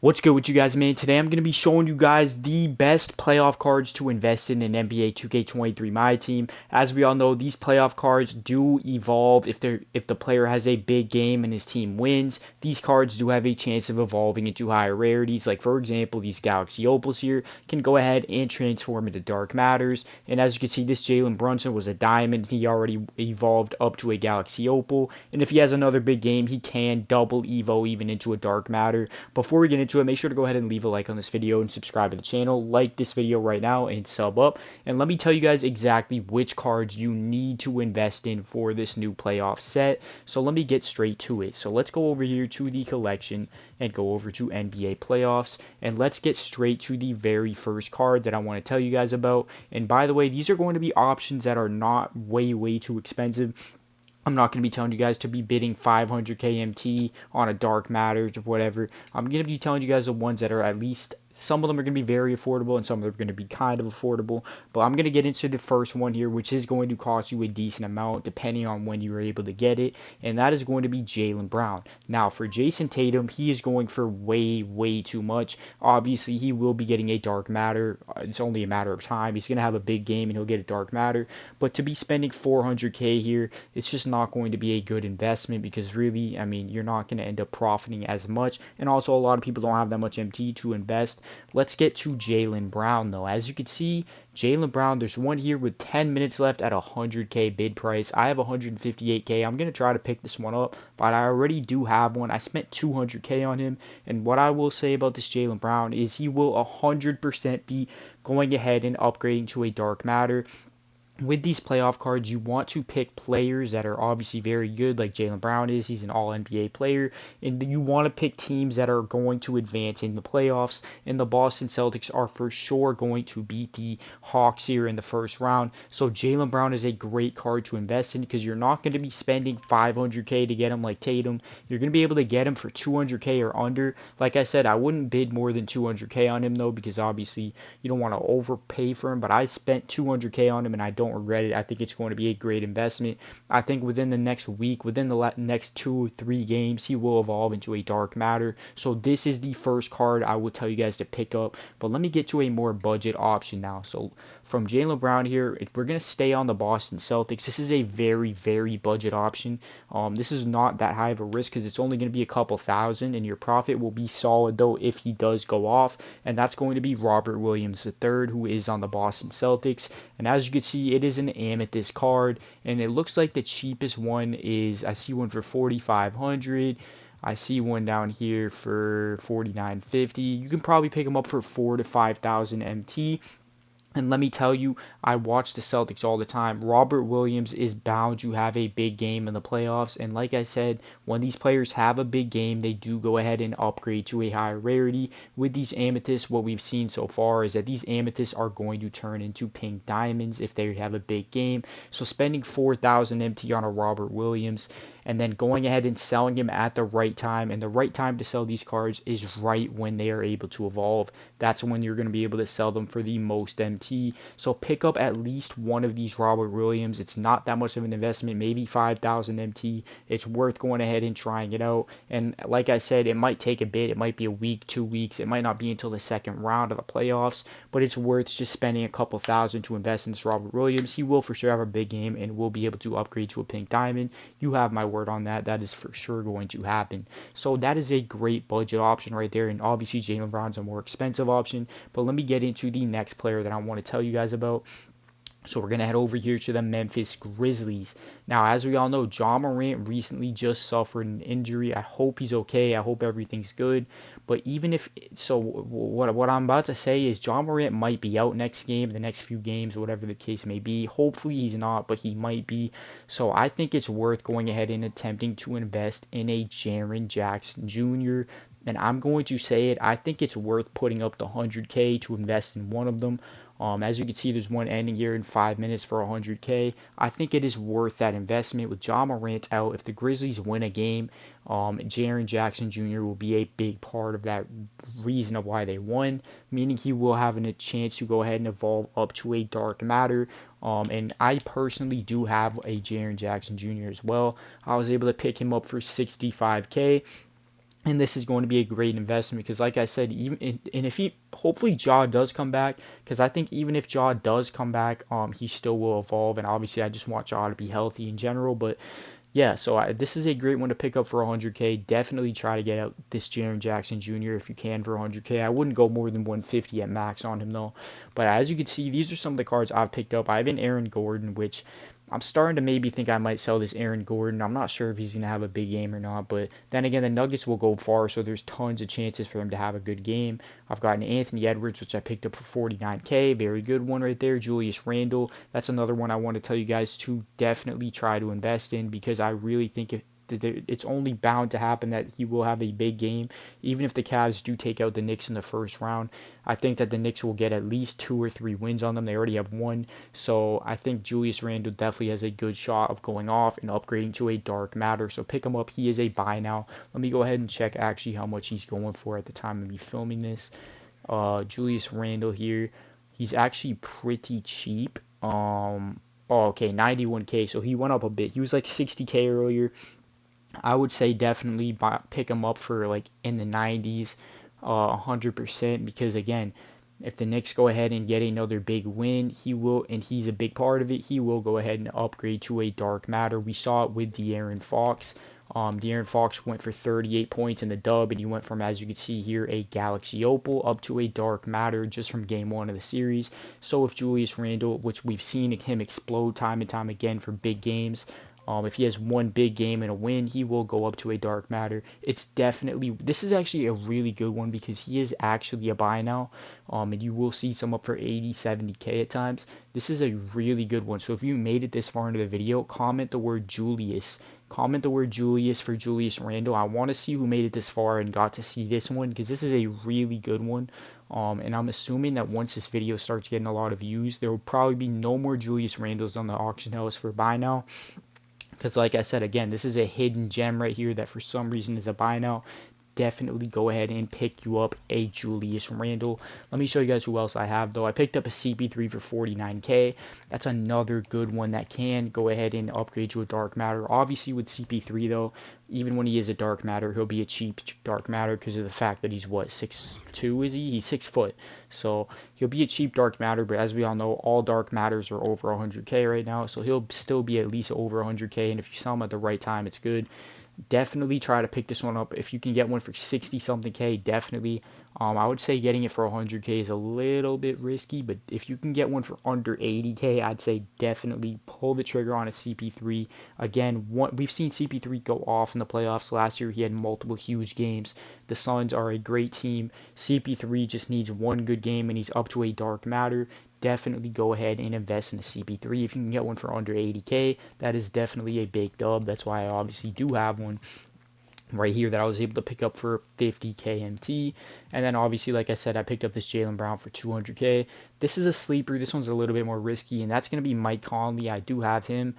What's good with you guys, man? Today I'm going to be showing you guys the best playoff cards to invest in NBA 2K23 My Team. As we all know, these playoff cards do evolve if the player has a big game and his team wins. These cards do have a chance of evolving into higher rarities. Like for example, these Galaxy Opals here can go ahead and transform into Dark Matters. And as you can see, this Jalen Brunson was a diamond. He already evolved up to a Galaxy Opal. And if he has another big game, he can double Evo even into a Dark Matter. Before we get into it, make sure to go ahead and leave a like on this video and subscribe to the channel. Like this video right now and sub up. And let me tell you guys exactly which cards you need to invest in for this new playoff set. So let me get straight to it. So let's go over here to the collection and go over to NBA playoffs. And let's get straight to the very first card that I want to tell you guys about. And by the way, these are going to be options that are not way too expensive. I'm not going to be telling you guys to be bidding 500k MT on a Dark Matters or whatever. I'm going to be telling you guys the ones that are at least, some of them are going to be very affordable and some of them are going to be kind of affordable. But I'm going to get into the first one here, which is going to cost you a decent amount depending on when you're able to get it. And that is going to be Jaylen Brown. Now for Jayson Tatum, he is going for way too much. Obviously, he will be getting a Dark Matter. It's only a matter of time. He's going to have a big game and he'll get a Dark Matter. But to be spending 400k here, it's just not going to be a good investment because really, I mean, you're not going to end up profiting as much. And also, a lot of people don't have that much MT to invest. Let's get to Jaylen Brown, though. As you can see, Jaylen Brown, there's one here with 10 minutes left at 100k bid price. I have 158k. I'm going to try to pick this one up, but I already do have one. I spent 200k on him. And what I will say about this Jaylen Brown is he will 100% be going ahead and upgrading to a Dark Matter. With these playoff cards, you want to pick players that are obviously very good, like Jaylen Brown is. He's an all NBA player. And you want to pick teams that are going to advance in the playoffs. And the Boston Celtics are for sure going to beat the Hawks here in the first round. So Jaylen Brown is a great card to invest in because you're not going to be spending 500k to get him like Tatum. You're going to be able to get him for 200k or under. Like I said, I wouldn't bid more than 200k on him though, because obviously you don't want to overpay for him. But I spent 200k on him and I don't regret it. I think it's going to be a great investment. I think within the next week, within the next 2 or 3 games, he will evolve into a Dark Matter. So this is the first card I will tell you guys to pick up. But let me get to a more budget option now. So from Jaylen Brown here, we're going to stay on the Boston Celtics. This is a very budget option. This is not that high of a risk because it's only going to be a couple thousand, and your profit will be solid though if he does go off. And that's going to be Robert Williams III, who is on the Boston Celtics. And as you can see, it is an Amethyst card, and it looks like the cheapest one is, I see one for 4,500. I see one down here for 4,950. You can probably pick them up for 4 to 5,000 MT. And let me tell you, I watch the Celtics all the time. Robert Williams is bound to have a big game in the playoffs. And like I said, when these players have a big game, they do go ahead and upgrade to a higher rarity. With these amethysts, what we've seen so far is that these amethysts are going to turn into pink diamonds if they have a big game. So spending 4,000 MT on a Robert Williams and then going ahead and selling him at the right time. And the right time to sell these cards is right when they are able to evolve. That's when you're going to be able to sell them for the most MT. So pick up at least one of these Robert Williams. It's not that much of an investment, maybe 5,000 MT. It's worth going ahead and trying it out. And like I said, it might take a bit. It might be a week, 2 weeks. It might not be until the second round of the playoffs, but it's worth just spending a couple thousand to invest in this Robert Williams. He will for sure have a big game and will be able to upgrade to a pink diamond. You have my word on that. That is for sure going to happen. So that is a great budget option right there. And obviously Jaylen Brown's a more expensive option. But let me get into the next player that I want to tell you guys about. So we're going to head over here to the Memphis Grizzlies. Now, as we all know, Ja Morant recently just suffered an injury. I hope he's okay. I hope everything's good. But even if so, what I'm about to say is Ja Morant might be out next game, the next few games, whatever the case may be. Hopefully he's not, but he might be. So I think it's worth going ahead and attempting to invest in a Jaren Jackson Jr. And I'm going to say it. I think it's worth putting up the 100k to invest in one of them. As you can see, there's one ending here in 5 minutes for 100k. I think it is worth that investment. With Ja Morant out, if the Grizzlies win a game, Jaren Jackson Jr. will be a big part of that reason of why they won, meaning he will have a chance to go ahead and evolve up to a Dark Matter. And I personally do have a Jaren Jackson Jr. as well. I was able to pick him up for 65k. And this is going to be a great investment because, like I said, and if he hopefully Ja does come back, because I think even if Ja does come back, he still will evolve. And obviously, I just want Ja to be healthy in general. But yeah, so this is a great one to pick up for 100K. Definitely try to get out this Jaren Jackson Jr. if you can for 100K. I wouldn't go more than 150 at max on him though. But as you can see, these are some of the cards I've picked up. I have an Aaron Gordon, which I'm starting to maybe think I might sell this Aaron Gordon. I'm not sure if he's going to have a big game or not, but then again, the Nuggets will go far, so there's tons of chances for him to have a good game. I've got an Anthony Edwards, which I picked up for 49K. Very good one right there. Julius Randle. That's another one I want to tell you guys to definitely try to invest in because I really think it's only bound to happen that he will have a big game. Even if the Cavs do take out the Knicks in the first round, I think that the Knicks will get at least 2 or 3 wins on them. They already have one. So I think Julius Randle definitely has a good shot of going off and upgrading to a dark matter. So pick him up. He is a buy now. Let me go ahead and check actually how much he's going for at the time of me filming this. Julius Randle here. He's actually pretty cheap. Oh, okay, 91K. So he went up a bit. He was like 60K earlier. I would say definitely pick him up for like in the 90s, 100% because again, if the Knicks go ahead and get another big win, he will, and he's a big part of it, he will go ahead and upgrade to a dark matter. We saw it with De'Aaron Fox. De'Aaron Fox went for 38 points in the dub, and he went from, as you can see here, a Galaxy Opal up to a dark matter just from game one of the series. So if Julius Randle, which we've seen him explode time and time again for big games, if he has one big game and a win, he will go up to a dark matter. It's definitely, this is actually a really good one because he is actually a buy now. And you will see some up for 80, 70K at times. This is a really good one. So if you made it this far into the video, comment the word Julius. Comment the word Julius for Julius Randle. I want to see who made it this far and got to see this one because this is a really good one. And I'm assuming that once this video starts getting a lot of views, there will probably be no more Julius Randles on the auction house for buy now. Because like I said, again, this is a hidden gem right here that for some reason is a buy now. Definitely go ahead and pick you up a Julius Randle. Let me show you guys who else I have, though. I picked up a CP3 for 49K. That's another good one that can go ahead and upgrade to a dark matter. Obviously, with CP3, though, even when he is a dark matter, he'll be a cheap dark matter because of the fact that he's, what, 6'2", is he? He's 6 foot. So he'll be a cheap dark matter, but as we all know, all dark matters are over 100K right now. So he'll still be at least over 100K, and if you sell him at the right time, it's good. Definitely try to pick this one up. If you can get one for 60 something K, definitely. I would say getting it for 100K is a little bit risky, but if you can get one for under 80K, I'd say definitely pull the trigger on a CP3. Again, we've seen CP3 go off in the playoffs last year. He had multiple huge games. The Suns are a great team. CP3 just needs one good game and he's up to a dark matter. Definitely go ahead and invest in a CP3 if you can get one for under 80K. That is definitely a big dub. That's why I obviously do have one right here that I was able to pick up for 50K MT. And then obviously, like I said, I picked up this Jaylen Brown for 200K. This is a sleeper. This one's a little bit more risky, and that's going to be Mike Conley. I do have him.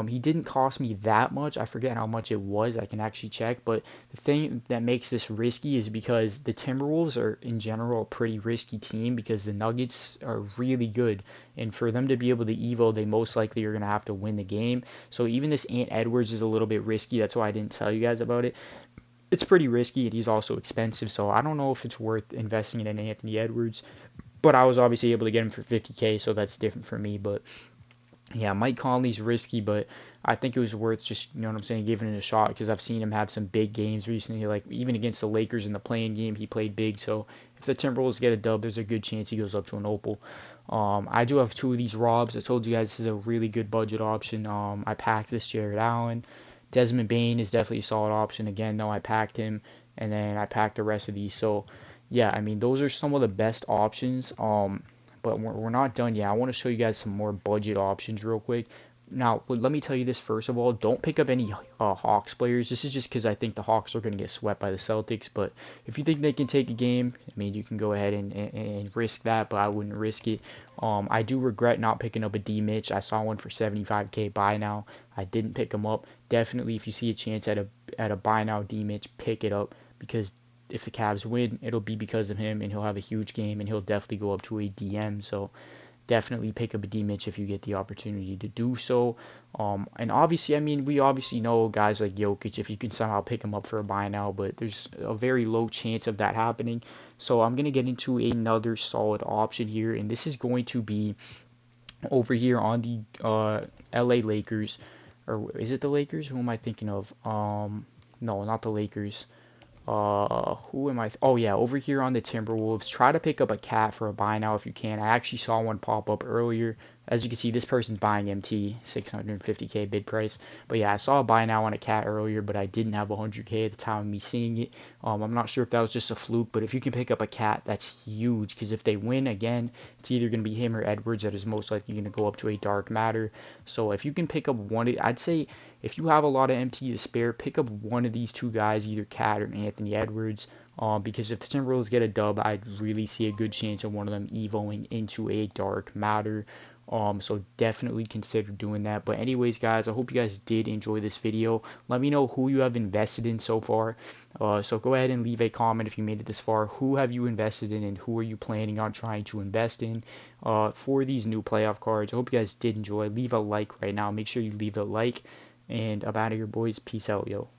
He didn't cost me that much. I forget how much it was. I can actually check. But the thing that makes this risky is because the Timberwolves are, in general, a pretty risky team because the Nuggets are really good. And for them to be able to evo, they most likely are going to have to win the game. So even this Ant Edwards is a little bit risky. That's why I didn't tell you guys about it. It's pretty risky and he's also expensive, so I don't know if it's worth investing in an Anthony Edwards. But I was obviously able to get him for 50K, so that's different for me. But yeah, Mike Conley's risky, but I think it was worth just, you know what I'm saying, giving it a shot because I've seen him have some big games recently. Like even against the Lakers in the play-in game, he played big. So if the Timberwolves get a dub, there's a good chance he goes up to an Opal. I do have two of these Robs. I told you guys this is a really good budget option. I packed this Jared Allen. Desmond Bane is definitely a solid option. Again, though, I packed him, and then I packed the rest of these. So, yeah, I mean, those are some of the best options. But we're not done yet. I want to show you guys some more budget options real quick. Now, let me tell you this first of all. Don't pick up any Hawks players. This is just because I think the Hawks are going to get swept by the Celtics. But if you think they can take a game, I mean, you can go ahead and risk that, but I wouldn't risk it. I do regret not picking up a D Mitch. I saw one for 75K buy now. I didn't pick him up. Definitely, if you see a chance at a buy now D Mitch, pick it up because if the Cavs win, it'll be because of him, and he'll have a huge game, and he'll definitely go up to a DM. So definitely pick up a D Mitch if you get the opportunity to do so. And obviously, I mean, we obviously know guys like Jokic, if you can somehow pick him up for a buy now, but there's a very low chance of that happening. So I'm going to get into another solid option here, and this is going to be over here on the LA Lakers. Or is it the Lakers? Who am I thinking of? No, not the Lakers. Who am I? Oh yeah, over here on the Timberwolves. Try to pick up a cat for a buy now if you can. I actually saw one pop up earlier. As you can see, this person's buying MT, 650k bid price. But yeah, I saw a buy now on a cat earlier, but I didn't have 100k at the time of me seeing it. I'm not sure if that was just a fluke, but if you can pick up a cat, that's huge. Because if they win again, it's either going to be him or Edwards that is most likely going to go up to a dark matter. So if you can pick up one, I'd say if you have a lot of MT to spare, pick up one of these two guys, either Cat or Anthony Edwards. Because if the Timberwolves get a dub, I'd really see a good chance of one of them evoing into a dark matter. So definitely consider doing that. But anyways, guys, I hope you guys did enjoy this video. Let me know who you have invested in so far. So go ahead and leave a comment if you made it this far. Who have you invested in, and who are you planning on trying to invest in for these new playoff cards? I hope you guys did enjoy. Leave a like right now. Make sure you leave a like. And I'm out of here, boys. Peace out, yo.